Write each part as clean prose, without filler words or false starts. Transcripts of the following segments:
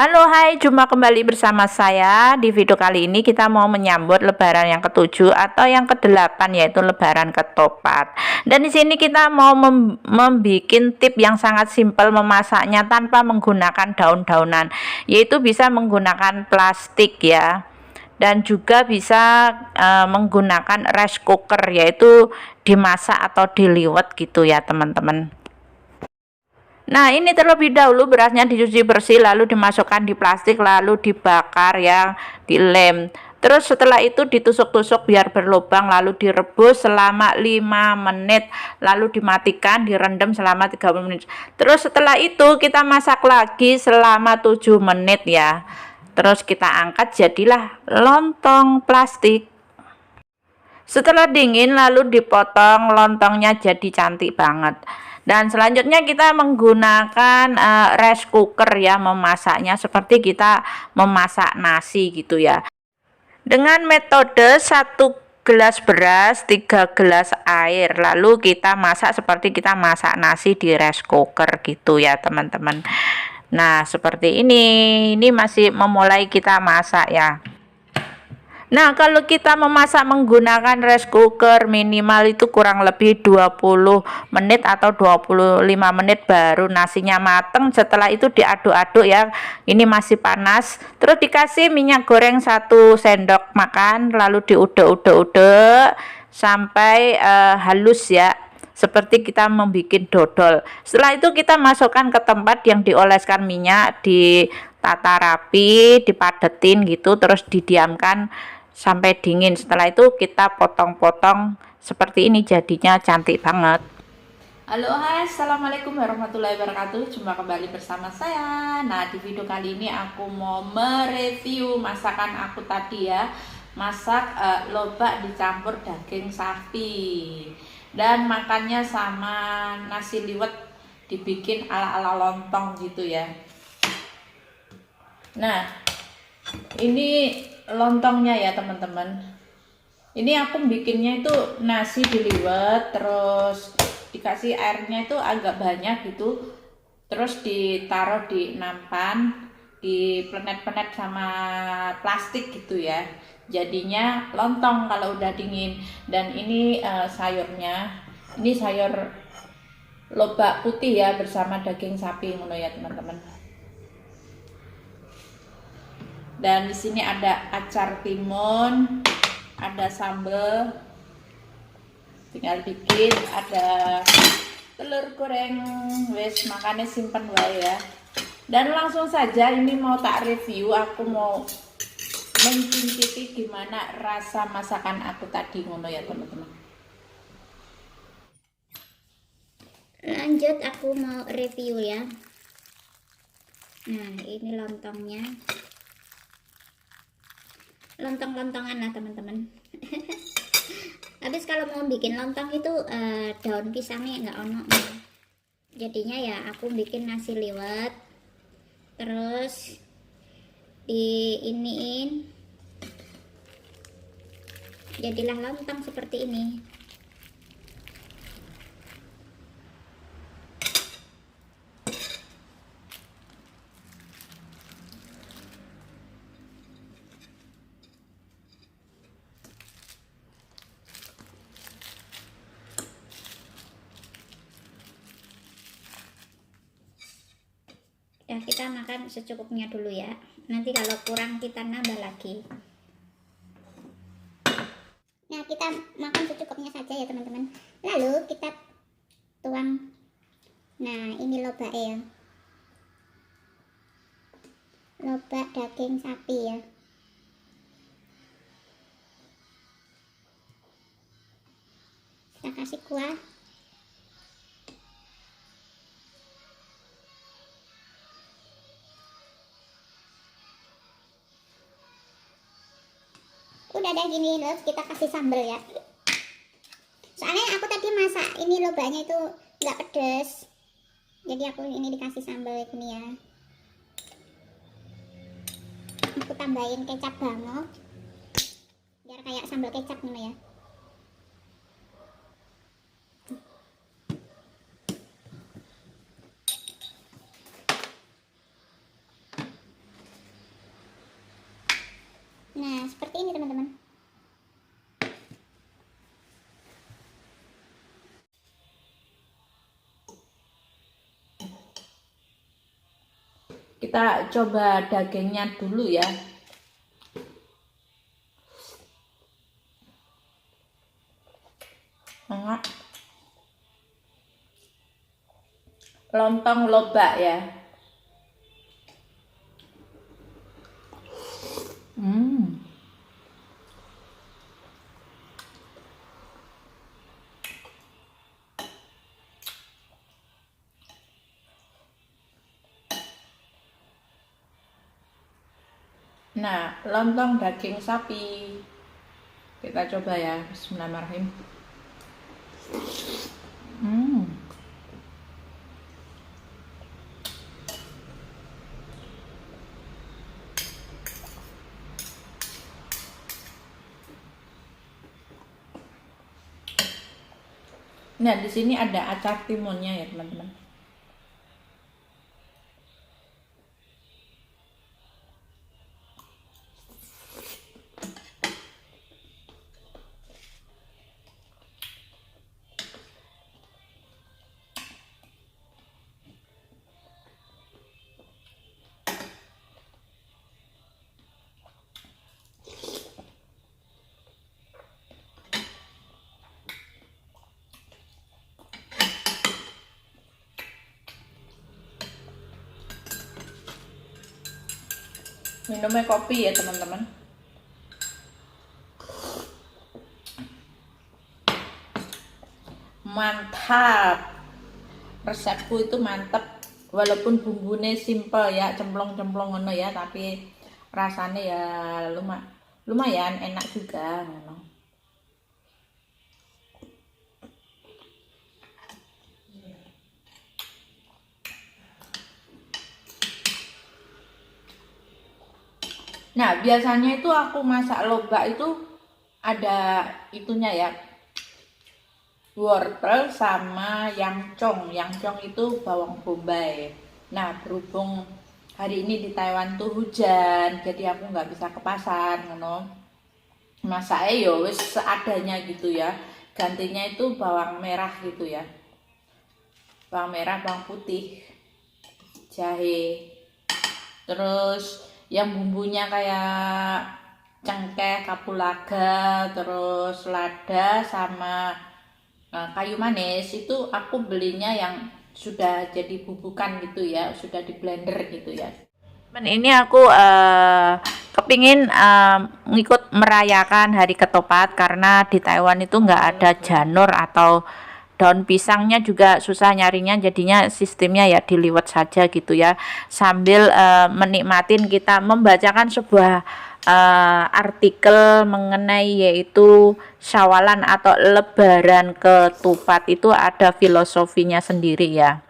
Halo, hai, jumpa kembali bersama saya. Di video kali ini kita mau menyambut Lebaran yang ke-7 atau yang ke-8, yaitu Lebaran ketupat. Dan di sini kita mau membuat tip yang sangat simpel memasaknya tanpa menggunakan daun-daunan, yaitu bisa menggunakan plastik ya. Dan juga bisa menggunakan rice cooker, yaitu dimasak atau diliwet gitu ya teman-teman. Nah, ini terlebih dahulu berasnya dicuci bersih, lalu dimasukkan di plastik, lalu dibakar ya, dilem. Terus setelah itu ditusuk-tusuk biar berlubang, lalu direbus selama 5 menit, lalu dimatikan, direndam selama 30 menit. Terus setelah itu kita masak lagi selama 7 menit ya. Terus kita angkat, jadilah lontong plastik. Setelah dingin lalu dipotong, lontongnya jadi cantik banget. Dan selanjutnya kita menggunakan rice cooker ya, memasaknya seperti kita memasak nasi gitu ya. Dengan metode 1 gelas beras, 3 gelas air, lalu kita masak seperti kita masak nasi di rice cooker gitu ya teman-teman. Nah, seperti ini masih memulai kita masak ya. Nah, kalau kita memasak menggunakan rice cooker minimal itu kurang lebih 20 menit atau 25 menit baru nasinya mateng. Setelah itu diaduk-aduk ya. Ini masih panas. Terus dikasih minyak goreng 1 sendok makan, lalu diudek-udek sampai halus ya. Seperti kita membuat dodol. Setelah itu kita masukkan ke tempat yang dioleskan minyak, ditata rapi, dipadetin gitu, terus didiamkan sampai dingin. Setelah itu kita potong-potong seperti ini, jadinya cantik banget. Halo, hai, assalamualaikum warahmatullahi wabarakatuh. Jumpa kembali bersama saya. Nah, di video kali ini aku mau mereview masakan aku tadi ya. Masak lobak dicampur daging sapi, dan makannya sama nasi liwet, dibikin ala-ala lontong gitu ya. Nah, ini lontongnya ya teman-teman. Ini aku bikinnya itu nasi diliwet, terus dikasih airnya itu agak banyak gitu, terus ditaruh di nampan, diplenet-plenet sama plastik gitu ya, jadinya lontong kalau udah dingin. Dan ini sayurnya, ini sayur lobak putih ya bersama daging sapi ngono ya teman-teman. Dan di sini ada acar timun, ada sambal, tinggal dikit, ada telur goreng, wes makannya simpen wae ya. Dan langsung saja ini mau tak review, aku mau mencicipi gimana rasa masakan aku tadi ngono ya teman-teman. Lanjut aku mau review ya. Nah, ini lontongnya. Lontong-lontongan lah teman-teman. Habis kalau mau bikin lontong itu daun pisangnya nggak ono, jadinya ya aku bikin nasi liwet, terus diiniin, jadilah lontong seperti ini. Ya, kita makan secukupnya dulu ya, nanti kalau kurang kita nambah lagi. Nah, kita makan secukupnya saja ya teman-teman, lalu kita tuang. Nah, ini lobak ya, lobak daging sapi ya. Kita kasih kuah. Udah deh gini, terus kita kasih sambal ya. Soalnya aku tadi masak ini lobaknya itu nggak pedes, jadi aku ini dikasih sambal ini ya. Aku tambahin kecap banget biar kayak sambal kecap nih ya. Kita coba dagingnya dulu ya. Enak. Lontong lobak ya. Nah, lontong daging sapi. Kita coba ya. Bismillahirrahmanirrahim. Nah, di sini ada acar timunnya ya, teman-teman. Minumnya kopi ya, teman-teman. Mantap. Resepku itu mantap. Walaupun bumbunya simple ya, cemplong-cemplong ngono ya, tapi rasanya ya lumayan enak juga ngono. Nah, biasanya itu aku masak lobak itu ada itunya ya, wortel sama yangcong. Yangcong itu bawang bombay. Nah, berhubung hari ini di Taiwan tuh hujan, jadi aku nggak bisa ke pasar ngono. Masaknya yo wis seadanya gitu ya. Gantinya itu bawang merah gitu ya. Bawang merah, bawang putih, jahe. Terus yang bumbunya kayak cengkeh, kapulaga, terus lada sama kayu manis itu aku belinya yang sudah jadi bubukan gitu ya, sudah di blender gitu ya. Ini aku kepingin ngikut merayakan hari ketupat karena di Taiwan itu nggak ada janur atau daun pisangnya juga susah nyarinya, jadinya sistemnya ya diliwet saja gitu ya, sambil menikmatin kita membacakan sebuah artikel mengenai yaitu Syawalan atau lebaran ketupat. Itu ada filosofinya sendiri ya.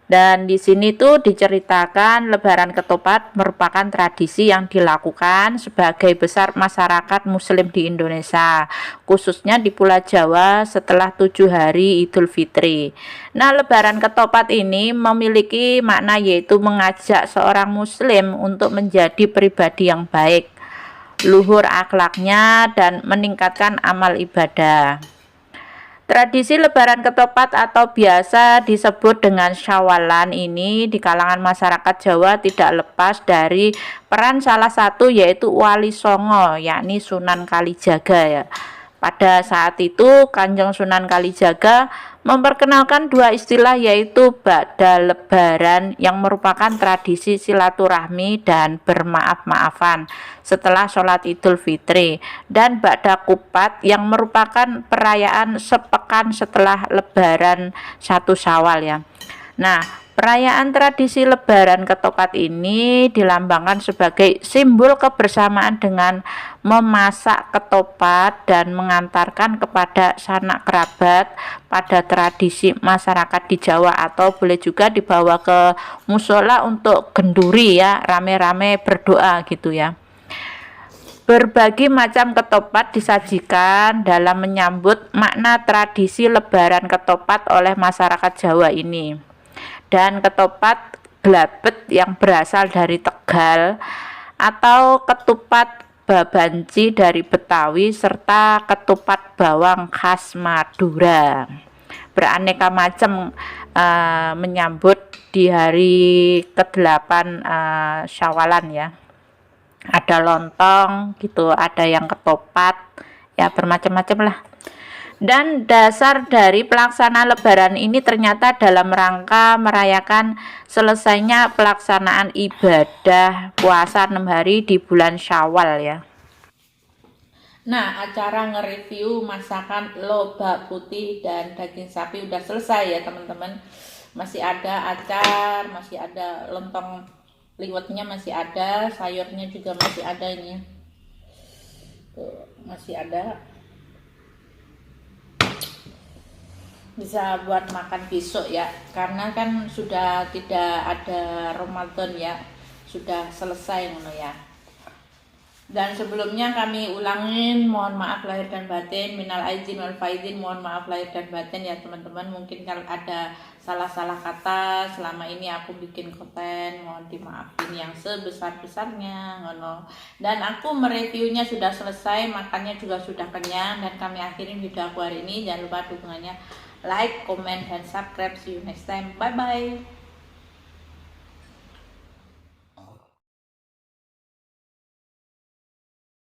Dan di sini tuh diceritakan lebaran ketupat merupakan tradisi yang dilakukan sebagai besar masyarakat muslim di Indonesia, khususnya di Pulau Jawa setelah 7 hari Idul Fitri. Nah, lebaran ketupat ini memiliki makna yaitu mengajak seorang muslim untuk menjadi pribadi yang baik, luhur akhlaknya, dan meningkatkan amal ibadah. Tradisi lebaran ketupat atau biasa disebut dengan Syawalan ini di kalangan masyarakat Jawa tidak lepas dari peran salah satu yaitu Wali Songo, yakni Sunan Kalijaga ya. Pada saat itu Kanjeng Sunan Kalijaga memperkenalkan dua istilah yaitu Ba'da Lebaran yang merupakan tradisi silaturahmi dan bermaaf-maafan setelah sholat Idul Fitri, dan Ba'da Kupat yang merupakan perayaan sepekan setelah Lebaran 1 Syawal ya. Nah, perayaan tradisi lebaran ketupat ini dilambangkan sebagai simbol kebersamaan dengan memasak ketupat dan mengantarkan kepada sanak kerabat pada tradisi masyarakat di Jawa, atau boleh juga dibawa ke musola untuk genduri ya, rame-rame berdoa gitu ya. Berbagai macam ketupat disajikan dalam menyambut makna tradisi lebaran ketupat oleh masyarakat Jawa ini. Dan ketupat glabet yang berasal dari Tegal, atau ketupat babanci dari Betawi, serta ketupat bawang khas Madura. Beraneka macam menyambut di hari ke-8 Syawalan ya. Ada lontong gitu, ada yang ketupat, ya bermacam-macam lah. Dan dasar dari pelaksanaan lebaran ini ternyata dalam rangka merayakan selesainya pelaksanaan ibadah puasa 6 hari di bulan Syawal ya. Nah, acara nge-review masakan lobak putih dan daging sapi udah selesai ya teman-teman. Masih ada acar, masih ada lontong liwetnya, masih ada sayurnya juga masih ada ini. Tuh, masih ada. Bisa buat makan besok ya, karena kan sudah tidak ada Ramadan ya, sudah selesai ngono ya. Dan sebelumnya kami ulangin, mohon maaf lahir dan batin, minal aizin wal faizin, mohon maaf lahir dan batin ya teman-teman. Mungkin kalau ada salah-salah kata selama ini aku bikin konten, mohon dimaafin yang sebesar-besarnya ngono. Dan aku mereviewnya sudah selesai, makannya juga sudah kenyang, dan kami akhirin video aku hari ini. Jangan lupa dukungannya, like, comment, dan subscribe. See you next time, bye bye.